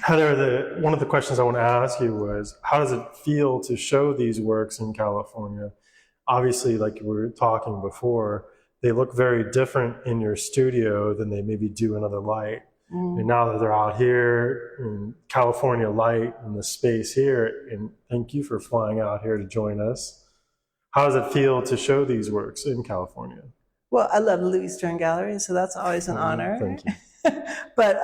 Heather, one of the questions I want to ask you was, how does it feel to show these works in California? Obviously, like we were talking before, they look very different in your studio than they maybe do in other light. And Mm. now that they're out here in California light in the space here, and thank you for flying out here to join us. How does it feel to show these works in California? Well, I love the Louis Stern Gallery, so that's always an honor. Thank you. But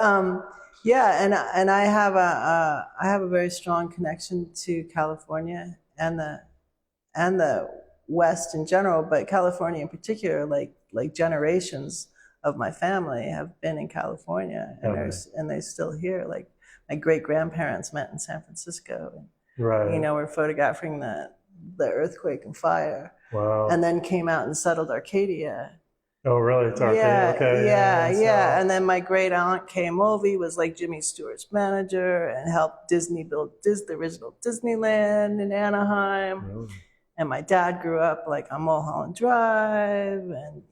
yeah, and I have a very strong connection to California and the West in general, but California in particular. Like generations of my family have been in California, and Okay. they're still here. Like my great grandparents met in San Francisco, and Right. we're photographing the earthquake and fire, Wow. and then came out and settled Arcadia. Oh, really? It's Arcadia? Yeah, Okay. yeah. And then my great aunt Kay Mulvey was like Jimmy Stewart's manager and helped Disney build the original Disneyland in Anaheim. Really? And my dad grew up like on Mulholland Drive, and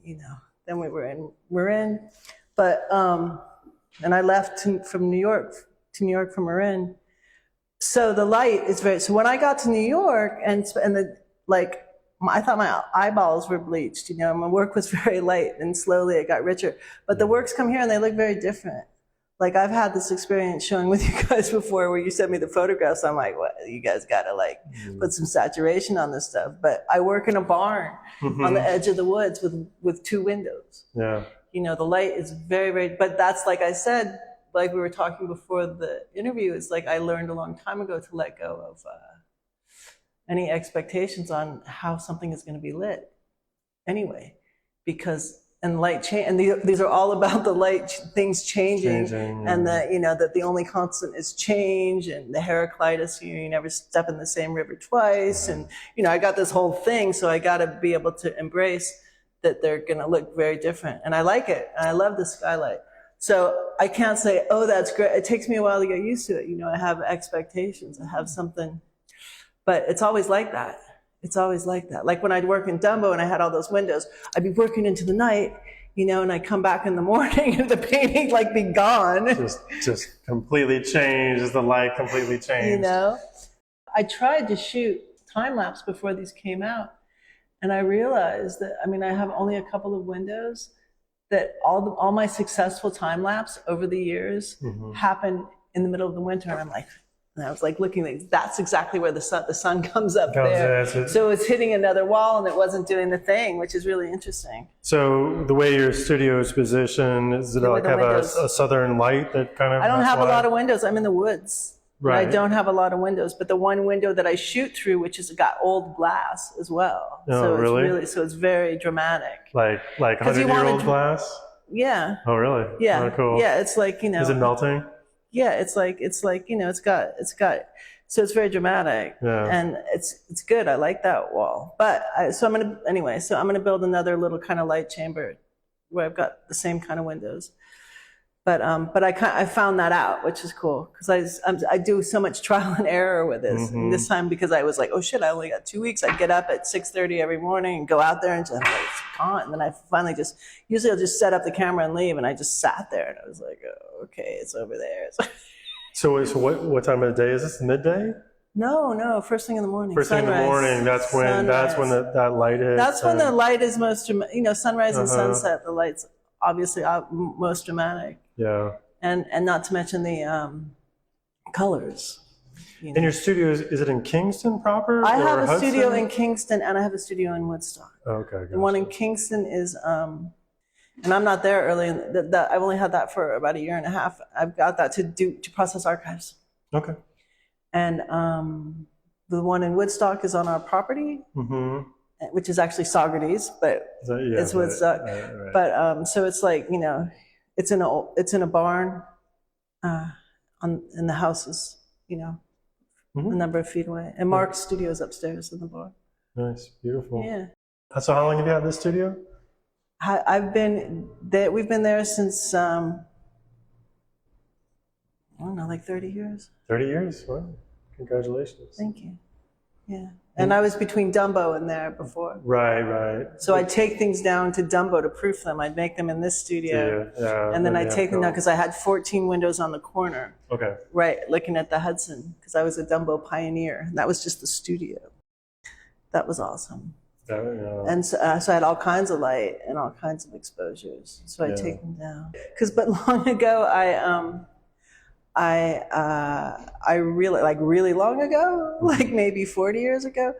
then we're in, but and I left from New York from Marin. So the light is very. So when I got to New York and the like. I thought my eyeballs were bleached, my work was very light, and slowly it got richer. But the works come here and they look very different. Like I've had this experience showing with you guys before where you sent me the photographs. I'm like, well, you guys got to put some saturation on this stuff. But I work in a barn on the edge of the woods with two windows. Yeah. The light is very, very, but that's like I said, like we were talking before the interview, it's like I learned a long time ago to let go of any expectations on how something is going to be lit anyway, because and light change, and these are all about the light things changing and that the only constant is change, and the Heraclitus, you never step in the same river twice, and I got this whole thing, so I got to be able to embrace that they're going to look very different, and I like it, and I love the skylight. So I can't say, oh, that's great. It takes me a while to get used to it. I have expectations. I have something. But it's always like that. It's always like that. Like when I'd work in Dumbo and I had all those windows, I'd be working into the night, and I'd come back in the morning and the painting be gone. Just completely changed. As the light completely changed. I tried to shoot time lapse before these came out, and I realized that I have only a couple of windows. That all my successful time lapse over the years happened in the middle of the winter, and I was looking, that's exactly where the sun comes up there. So it's hitting another wall and it wasn't doing the thing, which is really interesting. So the way your studio is positioned, is it have a southern light that kind of... I don't have a lot of windows. I'm in the woods. Right. I don't have a lot of windows, but the one window that I shoot through, which has got old glass as well. Oh, so really? It's very dramatic. Like 100-year-old glass? Yeah. Oh, really? Yeah. Oh, cool. Yeah, it's like, Is it melting? Yeah, it's like it's got so it's very dramatic, and it's good. I like that wall, but I'm gonna build another little kind of light chamber where I've got the same kind of windows. But I found that out, which is cool, because I do so much trial and error with this. And this time, because I was like, oh shit, I only got 2 weeks. I'd get up at 6:30 every morning and go out there and just it's gone. And then I finally usually I'll just set up the camera and leave. And I just sat there and I was like, oh, okay, it's over there. So what time of the day is this? Midday? No, first thing in the morning. First thing in the morning. That's when that light hits. That's when the light is most dramatic. Sunrise and sunset. The light's obviously most dramatic. Yeah. And not to mention the colors. And your studio, is it in Kingston proper? I have a studio in Kingston and I have a studio in Woodstock. Okay, gotcha. The one in Kingston is, and I'm not there early. I've only had that for about a year and a half. I've got that to process archives. Okay. And the one in Woodstock is on our property, which is actually Saugerties, but it's Woodstock. Right. But so it's like, it's in a barn, in the houses, a number of feet away. And Mark's studio is upstairs in the barn. Nice, beautiful. Yeah. So how long have you had this studio? We've been there since, I don't know, like 30 years. 30 years? Wow. Congratulations. Thank you. Yeah. And I was between Dumbo and there before. Right. So I'd take things down to Dumbo to proof them. I'd make them in this studio. And then I'd take them down because I had 14 windows on the corner. Okay. Right, looking at the Hudson because I was a Dumbo pioneer. And that was just the studio. That was awesome. And so I had all kinds of light and all kinds of exposures. So I'd take them down. But long ago, I really, like really long ago, like maybe 40 years ago,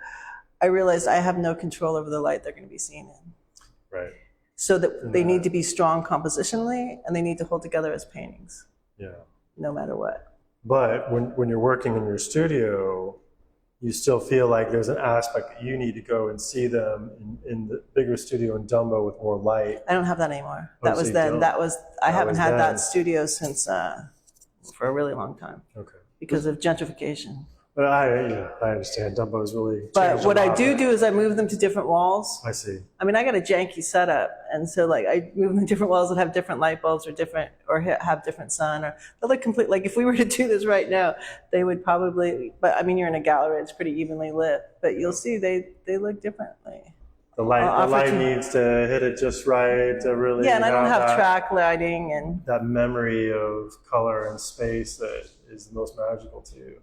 I realized I have no control over the light they're going to be seen in. Right. So that they need to be strong compositionally and they need to hold together as paintings. Yeah. No matter what. But when you're working in your studio, you still feel like there's an aspect that you need to go and see them in the bigger studio in Dumbo with more light. I don't have that anymore. Oh, That was so then. I haven't had then. that studio since for a really long time. Okay. Because of gentrification. But I understand. Dumbo's really changed But what I lot, do is I move them to different walls. I see. I mean, I got a janky setup, and so like I move them to different walls that have different light bulbs or have different sun, or they look complete. Like if we were to do this right now, they would probably. But I mean, you're in a gallery; it's pretty evenly lit, but you'll see they look differently. The light needs to hit it just right to really. Yeah, and I don't have track lighting and that memory of color and space that is the most magical to you.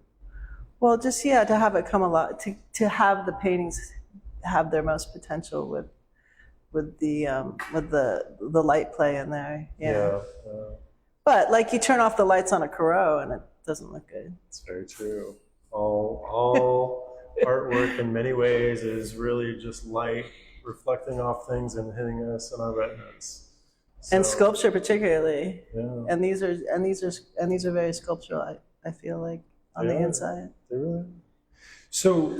Well, just to have it come alive, to have the paintings have their most potential with the light play in there. Yeah. But like you turn off the lights on a Corot and it doesn't look good. It's very true. All artwork in many ways is really just light reflecting off things and hitting us in our retinas. So, and sculpture particularly. Yeah. And these are very sculptural. I feel like. On the inside. They really. So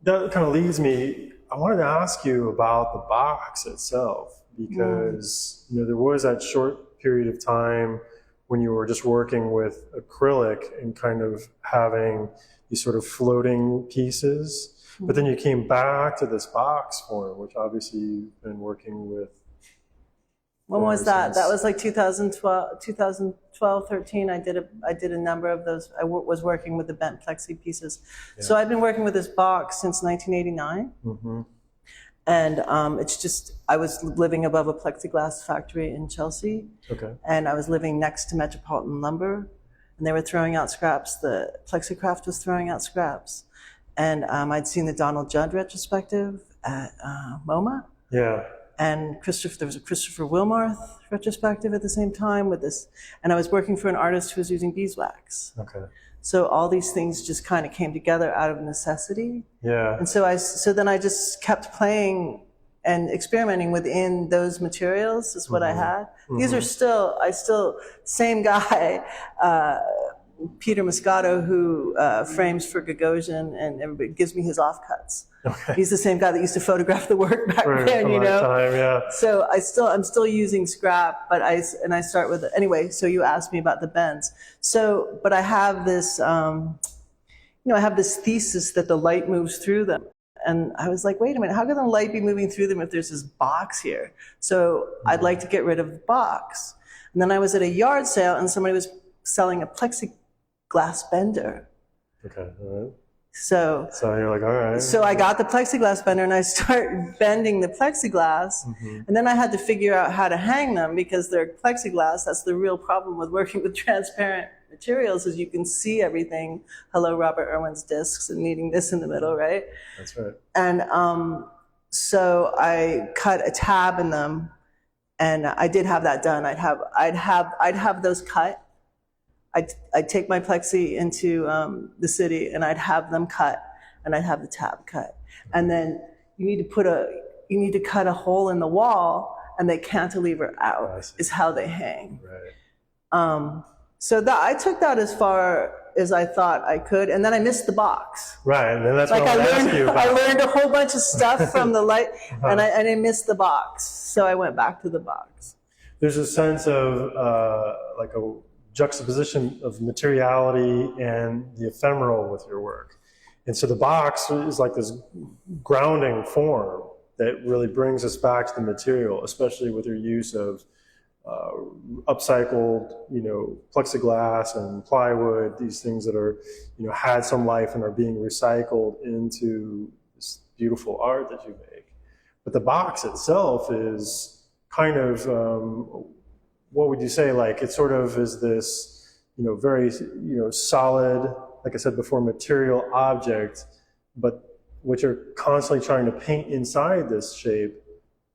that kind of leads me. I wanted to ask you about the box itself because there was that short period of time when you were just working with acrylic and kind of having these sort of floating pieces, but then you came back to this box form, which obviously you've been working with. When was that? That was like 2012, 13. I did a number of those. I was working with the bent plexi pieces. Yeah. So I've been working with this box since 1989. Mm-hmm. And it's just, I was living above a plexiglass factory in Chelsea. Okay. And I was living next to Metropolitan Lumber. And they were throwing out scraps. The Plexicraft was throwing out scraps. And I'd seen the Donald Judd retrospective at MoMA. Yeah. And there was a Christopher Wilmarth retrospective at the same time with this. And I was working for an artist who was using beeswax. Okay. So all these things just kind of came together out of necessity. Yeah. And so then I just kept playing and experimenting within those materials is what I had. These are same guy, Peter Moscato, who frames for Gagosian, and everybody gives me his offcuts. Okay. He's the same guy that used to photograph the work back then, Time, yeah. So I'm still using scrap, but I start with it. Anyway, so you asked me about the bends. So, but I have this, I have this thesis that the light moves through them. And I was like, wait a minute, how can the light be moving through them if there's this box here? So I'd like to get rid of the box. And then I was at a yard sale and somebody was selling a plexiglass bender. Okay, all right. So you're like, all right. So I got the plexiglass bender and I started bending the plexiglass. And then I had to figure out how to hang them because they're plexiglass. That's the real problem with working with transparent materials is you can see everything. Hello, Robert Irwin's discs and needing this in the middle, right? That's right. And so I cut a tab in them and I did have that done. I'd have those cut. I'd take my plexi into the city and I'd have them cut and I'd have the tab cut. And then you need to cut a hole in the wall and they cantilever out is how they hang. Right. So I took that as far as I thought I could, and then I missed the box. Right, and then that's what I asked you about. I learned a whole bunch of stuff from the light, and I missed the box. So I went back to the box. There's a sense of like a juxtaposition of materiality and the ephemeral with your work. And so the box is like this grounding form that really brings us back to the material, especially with your use of upcycled, plexiglass and plywood, these things that are, had some life and are being recycled into beautiful art that you make. But the box itself is kind of, what would you say, like it sort of is this, very, solid, like I said before, material object, but what you're constantly trying to paint inside this shape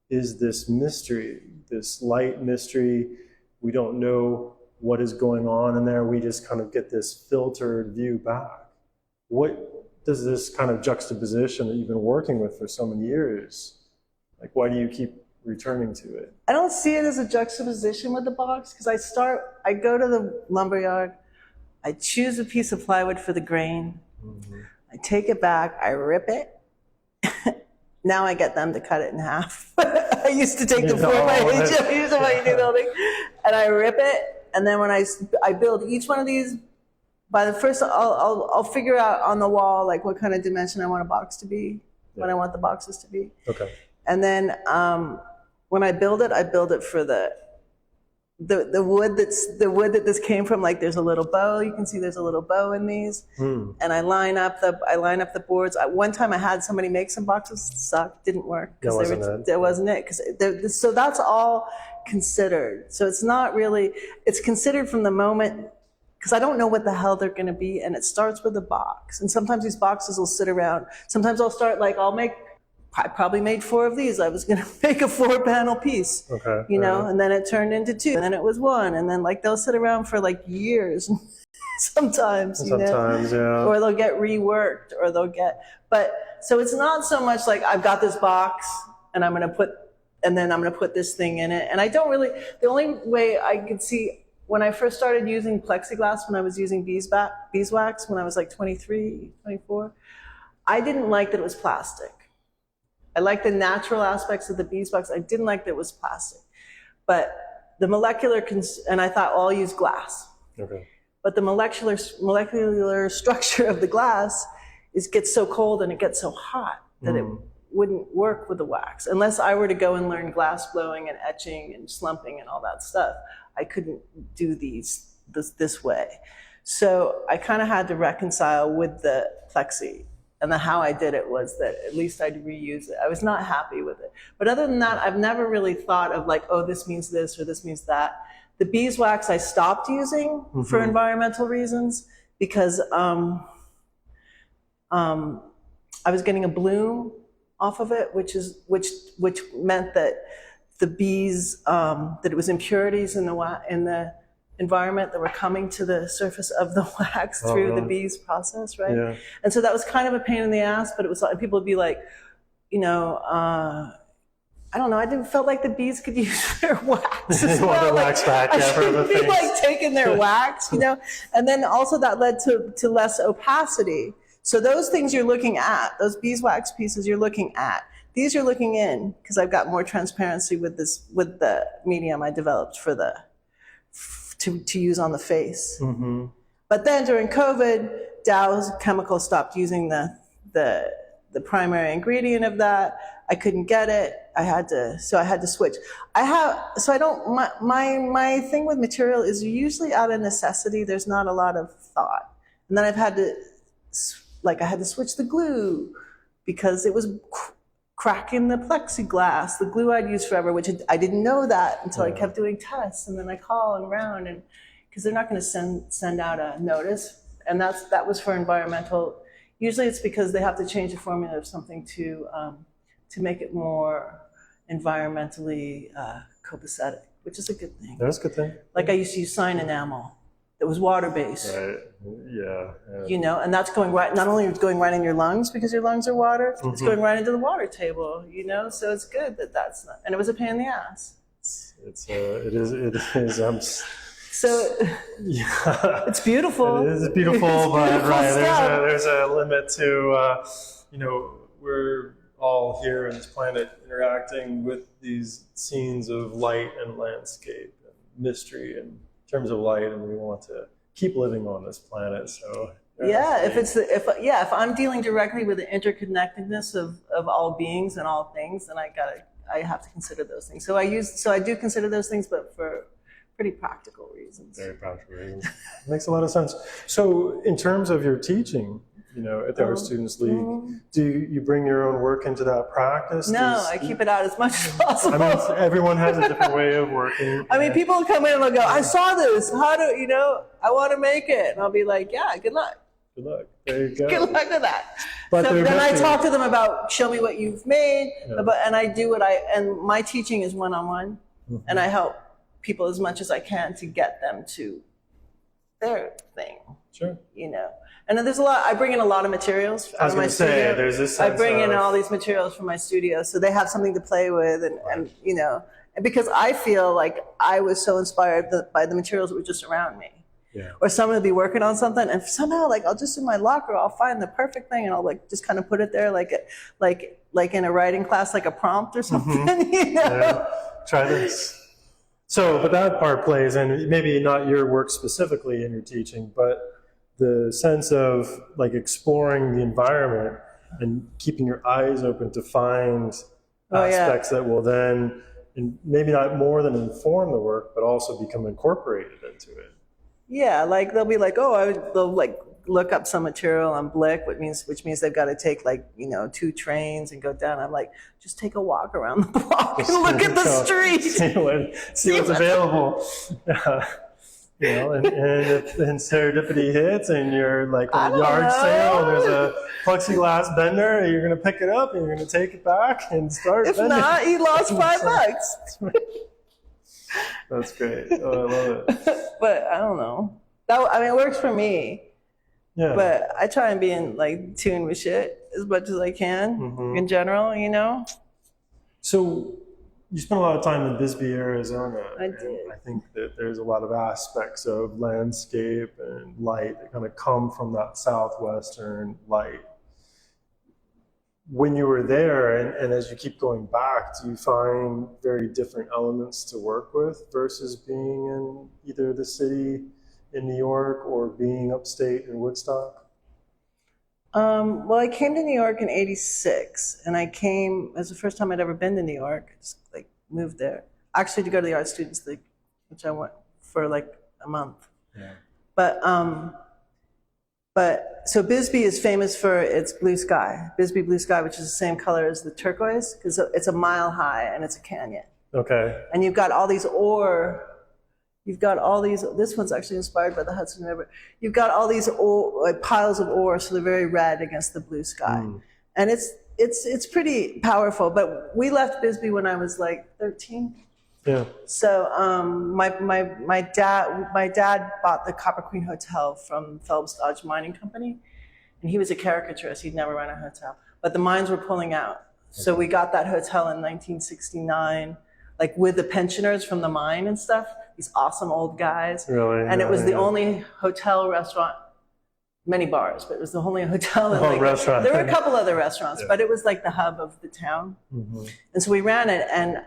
is this mystery, this light mystery. We don't know what is going on in there. We just kind of get this filtered view back. What does this kind of juxtaposition that you've been working with for so many years, like why do you keep returning to it? I don't see it as a juxtaposition with the box, because I go to the lumberyard, I choose a piece of plywood for the grain, I take it back, I rip it. Now I get them to cut it in half. I used to take the 4x8, here's how you do the whole thing, and I rip it, and then when I build each one of these, by the first, I'll figure out on the wall like what kind of dimension I want a box to be, what I want the boxes to be. Okay. And then when I build it for the wood that this came from. Like there's a little bow. You can see there's a little bow in these. And I line up the boards. One time I had somebody make some boxes. Sucked. Didn't work because that wasn't it. So that's all considered. So it's not really. It's considered from the moment. Because I don't know what the hell they're going to be, and it starts with a box. And sometimes these boxes will sit around. Sometimes I'll start I probably made 4 of these. I was going to make a 4-panel piece, and then it turned into 2, and then it was 1, and then they'll sit around for years, sometimes, yeah, or they'll get reworked, or so it's not so much like I've got this box and I'm going to put this thing in it, and I don't really. The only way I could see. When I first started using plexiglass, when I was using beeswax, when I was 23, 24, I didn't like that it was plastic. I liked the natural aspects of the beeswax. I didn't like that it was plastic. But the and I thought, I'll use glass. Okay. But the molecular structure of the glass gets so cold and it gets so hot that it wouldn't work with the wax. Unless I were to go and learn glass blowing and etching and slumping and all that stuff, I couldn't do this way. So I kind of had to reconcile with the plexi. And how I did it was that at least I'd reuse it. I was not happy with it. But other than that, I've never really thought of this means this or this means that. The beeswax I stopped using for environmental reasons because I was getting a bloom off of it, which meant that the bees, that it was impurities in the environment that were coming to the surface of the wax through the bees process, right? Yeah. And so that was kind of a pain in the ass, but it was people would be like, I don't know, I didn't felt like the bees could use their wax as well. Wax back, I shouldn't be taking their wax, And then also that led to less opacity. So those things you're looking at, those beeswax pieces you're looking at, these you're looking in, because I've got more transparency with the medium I developed to use on the face. But then during COVID, Dow's Chemical stopped using the primary ingredient of that. I couldn't get it. I had to switch. My thing with material is usually out of necessity. There's not a lot of thought. And then I had to switch the glue because it was cracking the plexiglass, the glue I'd used forever, which I didn't know that until I kept doing tests. And then I call around, and because they're not going to send out a notice. And that was for environmental. Usually it's because they have to change the formula of something to make it more environmentally copacetic, which is a good thing. That's a good thing. Like I used to use sign enamel that was water-based. Right. Yeah. And that's going right, not only going right in your lungs because your lungs are water, it's going right into the water table, so it's good that's not, and it was a pain in the ass. It is. So yeah, it's beautiful. It is beautiful, but beautiful right, there's a limit to, we're all here on this planet interacting with these scenes of light and landscape and mystery and in terms of light, and we want to keep living on this planet. So if I'm dealing directly with the interconnectedness of all beings and all things, then I have to consider those things. So I do consider those things, but for pretty practical reasons. Very practical reasons. Makes a lot of sense. So in terms of your teaching, at the Art Students League. Do you bring your own work into that practice? No, I keep it out as much as possible. I mean, everyone has a different way of working. I mean, people come in and they'll go, I saw this. How do, I want to make it. And I'll be like, yeah, good luck. Good luck. There you go. Good luck with that. But so then I talk to them about, show me what you've made. Yeah. And I do and my teaching is one-on-one. And I help people as much as I can to get them to their thing. Sure. And then there's I bring in a lot of materials out of my studio. There's this I bring in all these materials from my studio so they have something to play with and because I feel like I was so inspired by the materials that were just around me. Yeah. Or someone will be working on something and somehow I'll just in my locker, I'll find the perfect thing and I'll just kind of put it there like in a writing class, like a prompt or something, Yeah. Try this. So, but that part plays, and maybe not your work specifically in your teaching, but the sense of exploring the environment and keeping your eyes open to find aspects that will then, and maybe not more than inform the work, but also become incorporated into it. Yeah, they'll be like, they'll look up some material on Blick, which means they've got to take 2 trains and go down. I'm like, just take a walk around the block and look at the street. See what's available. And if serendipity hits and you're on a yard sale and there's a plexiglass bender, you're going to pick it up and you're going to take it back and start If bending. not, he lost $5. That's great. Oh, I love it. But I don't know. It works for me. Yeah. But I try and be in tune with shit as much as I can in general, So you spent a lot of time in Bisbee, Arizona. I did. I think that there's a lot of aspects of landscape and light that kind of come from that southwestern light. When you were there, and as you keep going back, do you find very different elements to work with versus being in either the city in New York or being upstate in Woodstock? Well, I came to New York in '86, and it was the first time I'd ever been to New York. Just moved there, actually to go to the Art Students League, which I went for a month. Yeah. But so Bisbee is famous for its blue sky, Bisbee blue sky, which is the same color as the turquoise, because it's a mile high and it's a canyon. Okay. And you've got all these this one's actually inspired by the Hudson River. You've got all these piles of ore, so they're very red against the blue sky. And it's pretty powerful, but we left Bisbee when I was 13. Yeah. So my dad bought the Copper Queen Hotel from Phelps Dodge Mining Company, and he was a caricaturist. He'd never run a hotel, but the mines were pulling out. So we got that hotel in 1969, with the pensioners from the mine and stuff. These awesome old guys. Really? And it was the only hotel restaurant. Many bars, but it was the only hotel. Restaurant. There were a couple other restaurants, but it was the hub of the town. And so we ran it, and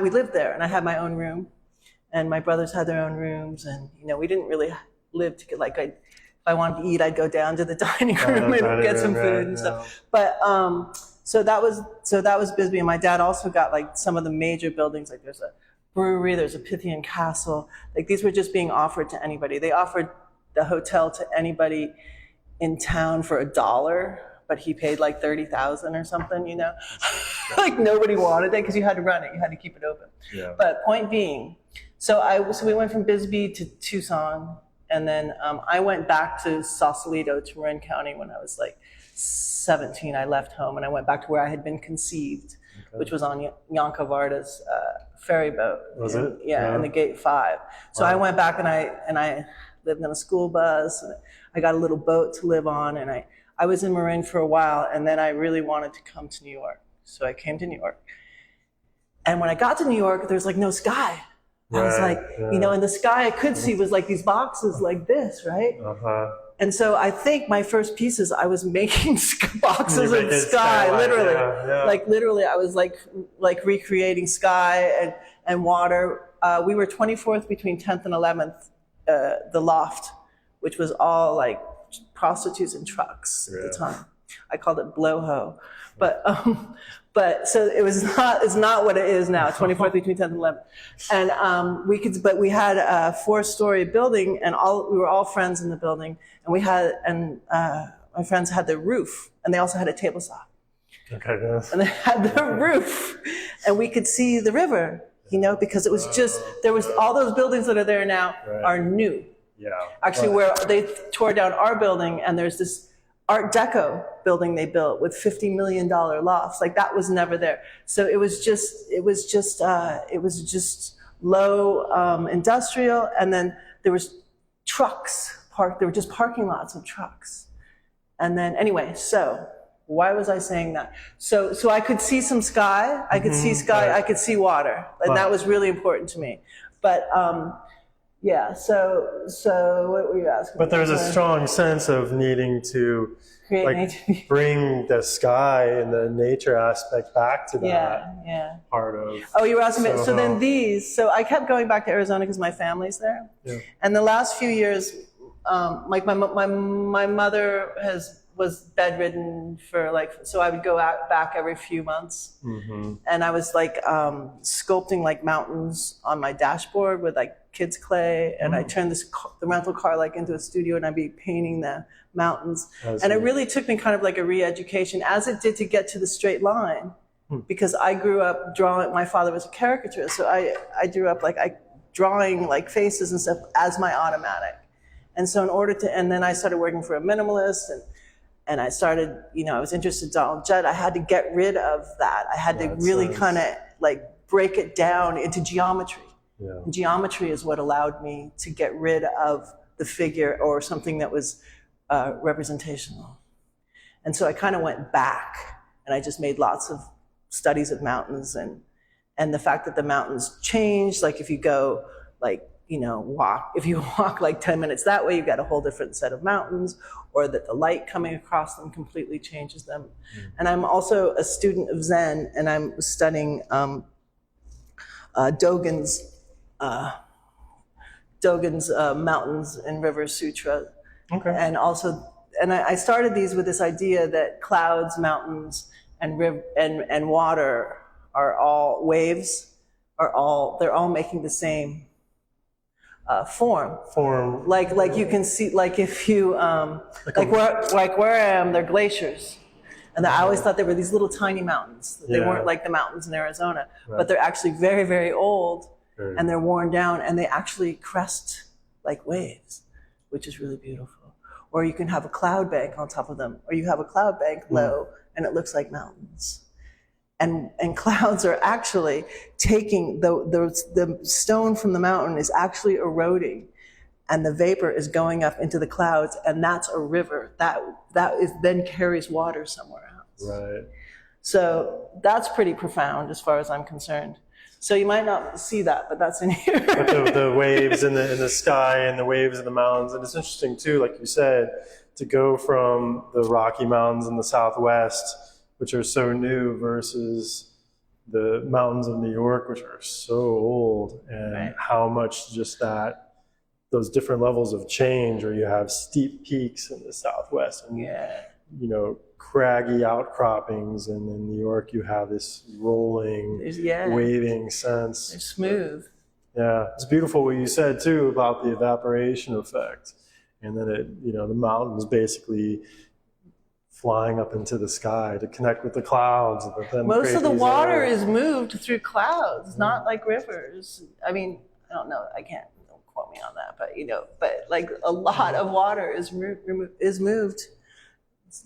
we lived there, and I had my own room, and my brothers had their own rooms, and we didn't really live together. If I wanted to eat, I'd go down to the dining room and get some food and stuff. But so that was Bisbee, and my dad also got some of the major buildings. There's a brewery, there's a Pythian Castle. These were just being offered to anybody. They offered the hotel to anybody in town for $1, but he paid $30,000 or something, nobody wanted it because you had to run it, you had to keep it open. Yeah. But point being, so we went from Bisbee to Tucson, and then I went back to Sausalito, to Marin County when I was 17. I left home and I went back to where I had been conceived, which was on Yanka Varda's ferry boat. Was it? Yeah, in the Gate 5. So I went back and I lived in a school bus, and I got a little boat to live on, and I was in Marin for a while, and then I really wanted to come to New York. So I came to New York. And when I got to New York, there's no sky. I was and the sky I could see was these boxes like this, right? And so I think my first pieces, I was making boxes of sky, literally. Yeah. Literally, I was recreating sky and water. We were 24th between 10th and 11th, the loft, which was all prostitutes and trucks at the time. I called it blowho. But But so it's not what it is now, 24th between 10th and 11th. And but we had a 4-story building, and we were all friends in the building, and my friends had the roof, and they also had a table saw. Okay, yes. And they had the roof, and we could see the river, because it was all those buildings that are there now are new. Yeah. Actually, where they tore down our building, and there's this Art Deco building they built with $50 million lofts. Like, that was never there. So it was just low industrial, and then there was trucks parked. There were just parking lots of trucks. And then anyway, so why was I saying that? So I could see some sky. I could see sky. I could see water, and that was really important to me. But yeah. So what were you asking? But there's a strong sense of needing to bring the sky and the nature aspect back to that part of. Oh, you were asking me. So then So I kept going back to Arizona because my family's there. Yeah. And the last few years, like my mother was bedridden for so I would go back every few months, and I was sculpting mountains on my dashboard with kids clay, and I turned the rental car into a studio, and I'd be painting the mountains. And it really took me kind of like a re-education, as it did to get to the straight line, because I grew up drawing. My father was a caricaturist, so I grew up drawing faces and stuff as my automatic. And so and then I started working for a minimalist, and I started, I was interested in Donald Judd. I had to get rid of that. I had to really kind of break it down into geometry. Yeah. And geometry is what allowed me to get rid of the figure or something that was representational. And so I kind of went back, and I just made lots of studies of mountains, and the fact that the mountains change, if you go if you walk 10 minutes that way, you've got a whole different set of mountains, or that the light coming across them completely changes them. And I'm also a student of Zen, and I'm studying Dogen's Mountains and Rivers Sutra. Okay. And I started these with this idea that clouds, mountains, and water are all waves, they're all making the same form. Like you can see, if you where I am, they're glaciers, and I always thought they were these little tiny mountains. They weren't like the mountains in Arizona, but they're actually very, very old, and they're worn down, and they actually crest like waves, which is really beautiful. Or you can have a cloud bank on top of them, or you have a cloud bank low, and it looks like mountains. And clouds are actually taking the stone from the mountain is actually eroding, and the vapor is going up into the clouds, and that's a river that then carries water somewhere else. Right. So that's pretty profound as far as I'm concerned. So you might not see that, but that's in here. But the waves in the sky and the waves in the mountains, and it's interesting too, like you said, to go from the Rocky Mountains in the Southwest, which are so new, versus the mountains of New York, which are so old, and how much just those different levels of change, where you have steep peaks in the Southwest and craggy outcroppings, and in New York you have this rolling, waving sense. They're smooth. Yeah, it's beautiful what you said too about the evaporation effect, and then the mountains basically flying up into the sky to connect with the clouds. Most of the water is moved through clouds, not like rivers. I mean, I don't know. Don't quote me on that, but a lot of water is moved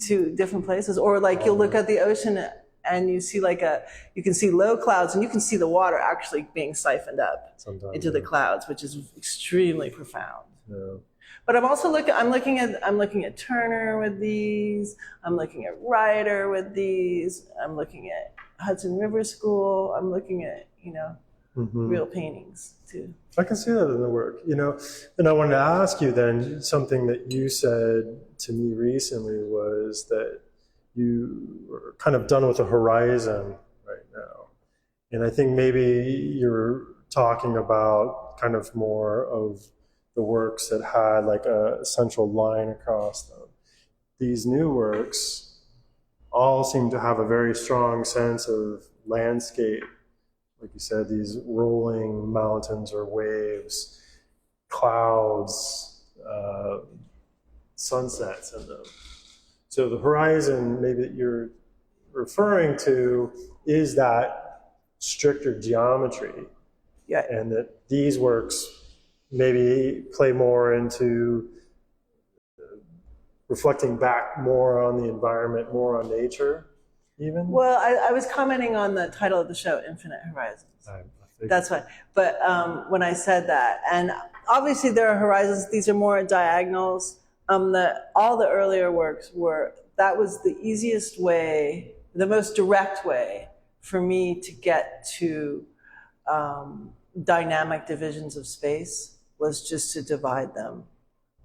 to different places. Or you'll look at the ocean and you see you can see low clouds, and you can see the water actually being siphoned up into the clouds, which is extremely profound. Yeah. But I'm also looking at Turner with these. I'm looking at Ryder with these. I'm looking at Hudson River School. I'm looking at real paintings too. I can see that in the work. And I wanted to ask you then, something that you said to me recently was that you were kind of done with the horizon right now, and I think maybe you're talking about kind of more of the works that had a central line across them. These new works all seem to have a very strong sense of landscape. Like you said, these rolling mountains or waves, clouds, sunsets in them. So the horizon maybe that you're referring to is that stricter geometry. Yeah. And that these works maybe play more into reflecting back more on the environment, more on nature, even? Well, I was commenting on the title of the show, Infinite Horizons. That's right. But when I said that, and obviously there are horizons, these are more diagonals. All the earlier works that was the easiest way, the most direct way for me to get to dynamic divisions of space was just to divide them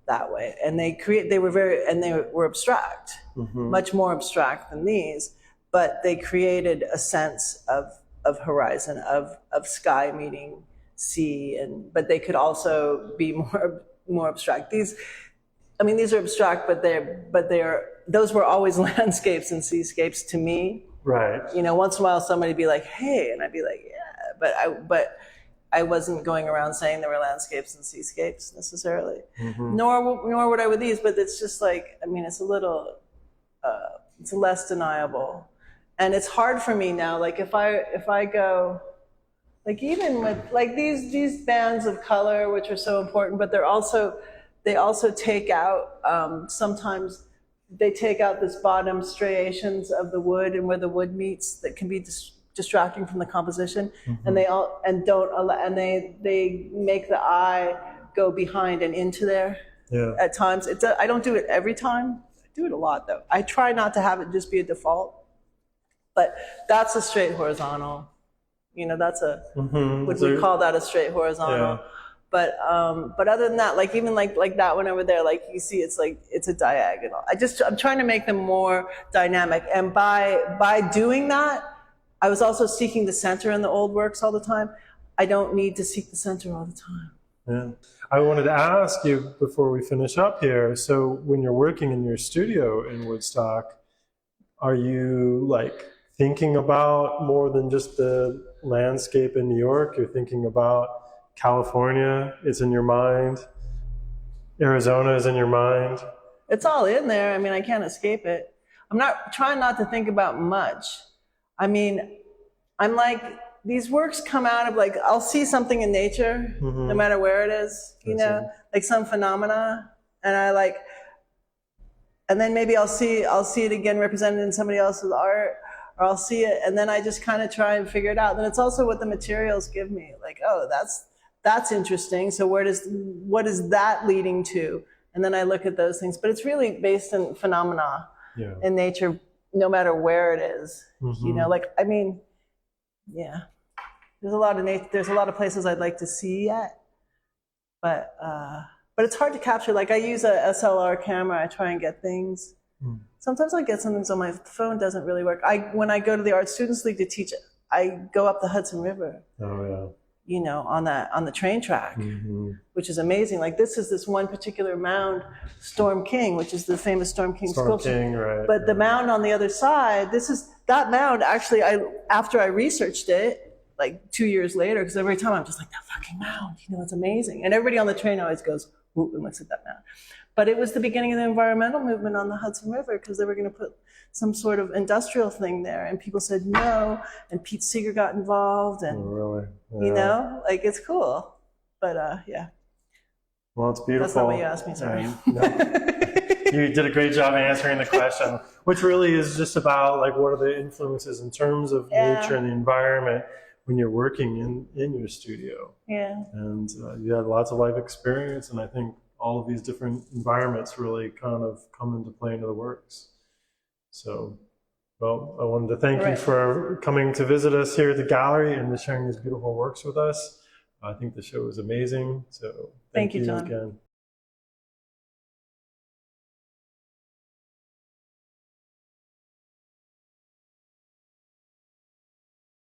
that way. And they were abstract, much more abstract than these, but they created a sense of horizon, of sky meeting sea, but they could also be more abstract. These are abstract, but those were always landscapes and seascapes to me. Right. Once in a while somebody'd be like, "Hey," and I'd be like, "Yeah," but I wasn't going around saying there were landscapes and seascapes necessarily. Nor would I with these, but it's just like, it's a little, it's less deniable. And it's hard for me now, like if I go, like even with like these bands of color, which are so important, but they also take out, sometimes they take out this bottom striations of the wood and where the wood meets that can be distracting from the composition, and they make the eye go behind and into there. Yeah. At times, I don't do it every time. I do it a lot though. I try not to have it just be a default, but that's a straight horizontal. That's would we call that a straight horizontal? Yeah. But other than that, like even like that one over there, like you see, it's like it's a diagonal. I'm trying to make them more dynamic, and by doing that, I was also seeking the center in the old works all the time. I don't need to seek the center all the time. Yeah. I wanted to ask you before we finish up here, so when you're working in your studio in Woodstock, are you like thinking about more than just the landscape in New York? You're thinking about California is in your mind, Arizona is in your mind? It's all in there. I can't escape it. I'm trying not to think about much. I'm like, these works come out of like, I'll see something in nature, no matter where it is, like some phenomena, and and then maybe I'll see it again represented in somebody else's art, or I'll see it, and then I just kind of try and figure it out. Then it's also what the materials give me, like, oh, that's interesting. So what is that leading to? And then I look at those things, but it's really based in phenomena in nature, no matter where it is. Yeah, there's a lot of there's a lot of places I'd like to see yet, but it's hard to capture. Like I use a SLR camera, I try and get things. Sometimes I get some things on my phone, doesn't really work. When I go to the Art Students League to teach, I go up the Hudson River. Oh yeah. On the train track, which is amazing. Like this one particular mound, Storm King, which is the famous Storm King sculpture. King, right? But the mound on the other side, that mound. Actually, after I researched it, like 2 years later, because every time I'm just like, that fucking mound, it's amazing. And everybody on the train always goes, ooh, and looks at that mound. But it was the beginning of the environmental movement on the Hudson River, because they were going to put some sort of industrial thing there, and people said no, and Pete Seeger got involved, and really? Yeah. it's cool. But yeah. Well, it's beautiful. That's not what you asked me, sorry. You did a great job answering the question, which really is just about like what are the influences in terms of nature and the environment when you're working in your studio. Yeah. And you had lots of life experience, and I think all of these different environments really kind of come into play into the works. So, well, I wanted to thank you for coming to visit us here at the gallery and sharing these beautiful works with us. I think the show was amazing. So thank you, John. Again.